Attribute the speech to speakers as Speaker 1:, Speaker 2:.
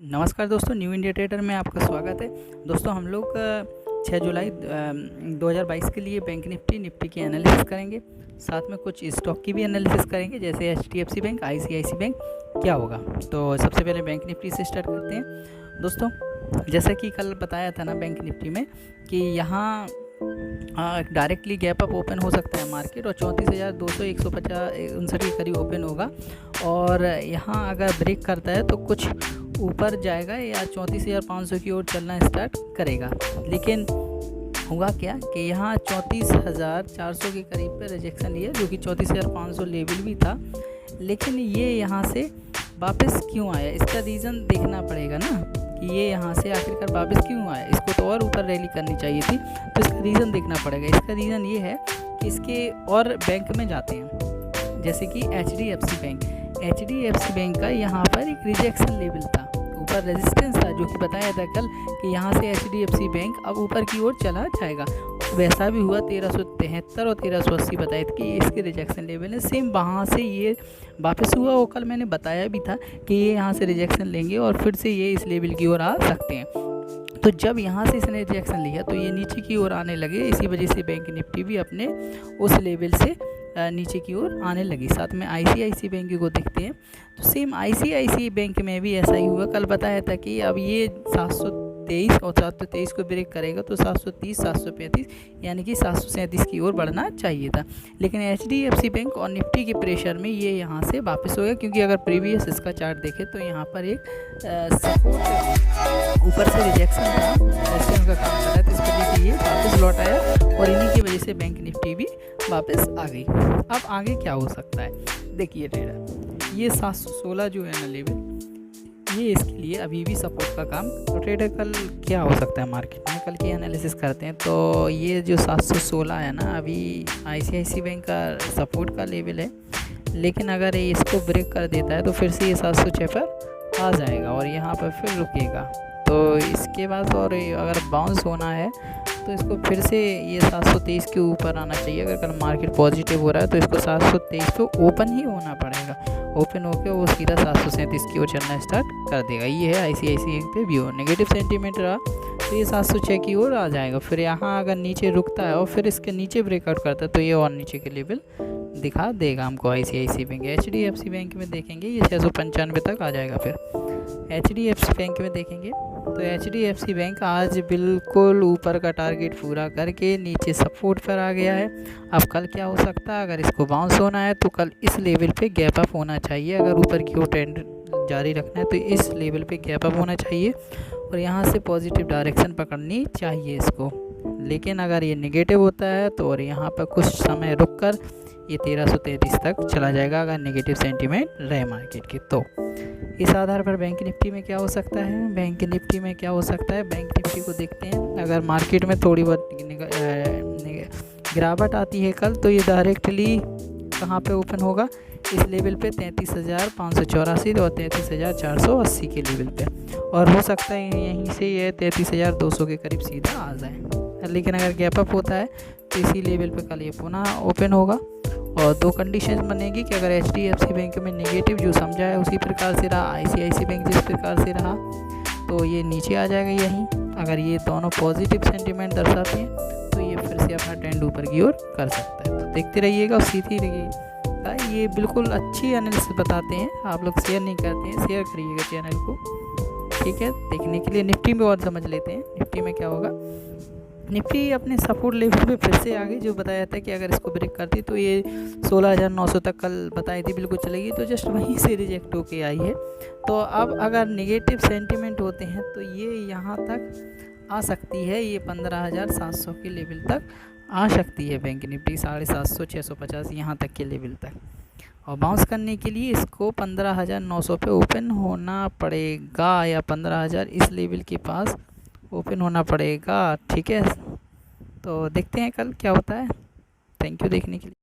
Speaker 1: नमस्कार दोस्तों, new India trader में आपका स्वागत है। दोस्तों हम लोग 6 जुलाई 2022 के लिए बैंक निफ्टी की एनालिसिस करेंगे, साथ में कुछ स्टॉक की भी एनालिसिस करेंगे, जैसे HDFC बैंक, ICICI बैंक क्या होगा। तो सबसे पहले बैंक निफ्टी से स्टार्ट करते हैं। दोस्तों जैसा कि कल बताया था ना बैंक निफ्टी में कि यहाँ डायरेक्टली गैप अप ओपन हो सकता है मार्केट और 34,200 के करीब ओपन होगा, और यहाँ अगर ब्रेक करता है तो कुछ ऊपर जाएगा या 34,500 की ओर चलना स्टार्ट करेगा। लेकिन हुआ क्या कि यहाँ 34,400 के करीब पे रिजेक्शन लिया, जो कि 34,500 लेवल भी था। लेकिन ये यहाँ से वापस क्यों आया, इसका रीज़न देखना पड़ेगा ना कि ये यहाँ से आखिरकार वापस क्यों आया। इसको तो और ऊपर रैली करनी चाहिए थी, तो इसका रीज़न देखना पड़ेगा। इसका रीज़न ये है कि इसके और बैंक में जाते हैं, जैसे कि HDFC बैंक का यहाँ पर एक रिजेक्शन लेवल था, ऊपर रेजिस्टेंस था, जो कि बताया था कल कि यहाँ से HDFC बैंक अब ऊपर की ओर चला जाएगा। वैसा भी हुआ, 1373 और 1380 बताए थे कि इसके रिजेक्शन लेवल है। सेम वहाँ से ये वापस हुआ, और कल मैंने बताया भी था कि ये यहाँ से रिजेक्शन लेंगे और फिर से ये इस लेवल की ओर आ सकते हैं। तो जब यहाँ से इसने रिजेक्शन लिया तो ये नीचे की ओर आने लगे, इसी वजह से बैंक निफ्टी भी अपने उस लेवल से नीचे की ओर आने लगी। साथ में ICICI बैंक को देखते हैं, तो सेम ICICI बैंक में भी ऐसा ही हुआ। कल बताया था कि अब ये 723 और 723 को ब्रेक करेगा तो 730, 735 यानी कि 737 की ओर बढ़ना चाहिए था। लेकिन HDFC बैंक और निफ्टी के प्रेशर में ये यहाँ से वापस हो गया, क्योंकि अगर प्रीवियस इसका चार्ट देखें तो यहाँ पर एक सपोर्ट ऊपर से रिजेक्शन था, रेजिस्टेंस का काम कर रहा है, तो इसको देखिए ये वापस लौट आया और इन्हीं की वजह से बैंक निफ्टी भी वापस आ गई। अब आगे क्या हो सकता है, देखिए ट्रेडर, ये 716 जो है ना लेवल, ये इसके लिए अभी भी सपोर्ट का काम। तो ट्रेडर कल क्या हो सकता है मार्केट में, कल की एनालिसिस करते हैं। तो ये जो 716 है ना, अभी ICICI बैंक का सपोर्ट का लेवल है, लेकिन अगर ये इसको ब्रेक कर देता है तो फिर से ये 706 पर आ जाएगा और यहाँ पर फिर रुकेगा। तो इसके बाद और अगर बाउंस होना है तो इसको फिर से ये 723 के ऊपर आना चाहिए। अगर कल मार्केट पॉजिटिव हो रहा है तो इसको 723 पे ओपन ही होना पड़ेगा। ओपन होकर वो सीधा 737 की ओर चलना स्टार्ट कर देगा। ये है ICICI पे भी हो नेगेटिव सेंटीमेंट रहा तो ये 706 की ओर आ जाएगा। फिर यहाँ अगर नीचे रुकता है और फिर इसके नीचे ब्रेकआउट करता है तो ये और नीचे के लेवल दिखा देगा हमको ICICI बैंक। HDFC बैंक में देखेंगे ये 695 तक आ जाएगा। फिर HDFC बैंक में देखेंगे तो HDFC बैंक आज बिल्कुल ऊपर का टारगेट पूरा करके नीचे सपोर्ट पर आ गया है। अब कल क्या हो सकता है, अगर इसको बाउंस होना है तो कल इस लेवल पे गैप अप होना चाहिए। अगर ऊपर की ओर ट्रेंड जारी रखना है तो इस लेवल पे गैप अप होना चाहिए और यहाँ से पॉजिटिव डायरेक्शन पकड़नी चाहिए इसको। लेकिन अगर ये नेगेटिव होता है तो और यहाँ पर कुछ समय रुक कर ये 1333 तक चला जाएगा, अगर नेगेटिव सेंटीमेंट रहे मार्केट की। तो इस आधार पर बैंक निफ्टी में क्या हो सकता है, बैंक निफ्टी में क्या हो सकता है, बैंक निफ्टी को देखते हैं। अगर मार्केट में थोड़ी बहुत गिरावट आती है कल, तो ये डायरेक्टली कहाँ पे ओपन होगा, इस लेवल पे 33,584 और 33,480 के लेवल पे, और हो सकता है यहीं से ये 33,200 के करीब सीधा आ जाए। लेकिन अगर गैप अप होता है तो इसी लेवल पे कल ये पुनः ओपन होगा। और दो कंडीशन बनेगी कि अगर HDFC बैंक में नेगेटिव जो समझा है उसी प्रकार से रहा, ICICI बैंक जिस प्रकार से रहा, तो ये नीचे आ जाएगा यहीं। अगर ये दोनों पॉजिटिव सेंटीमेंट दर्शाते हैं तो ये फिर से अपना ट्रेंड ऊपर की ओर कर सकता है। तो देखते रहिएगा और सीधी रहिएगा। ये बिल्कुल अच्छी एनालिसिस बताते हैं, आप लोग शेयर नहीं करते हैं, शेयर करिएगा चैनल को, ठीक है। देखने के लिए निफ्टी में और समझ लेते हैं निफ्टी में क्या होगा। निफ्टी अपने सपोर्ट लेवल पे फिर से आगे, जो बताया था कि अगर इसको ब्रेक करती तो ये 16,900 तक कल बताई थी बिल्कुल चलेगी, तो जस्ट वहीं से रिजेक्ट होके आई है। तो अब अगर नेगेटिव सेंटीमेंट होते हैं तो ये यहाँ तक आ सकती है, ये 15,700 के लेवल तक आ सकती है बैंक निफ्टी, 750, 650 यहाँ तक के लेवल तक। और बाउंस करने के लिए इसको 15,900 पे ओपन होना पड़ेगा, या 15,000 इस लेवल के पास ओपन होना पड़ेगा, ठीक है। तो देखते हैं कल क्या होता है। थैंक यू देखने के लिए।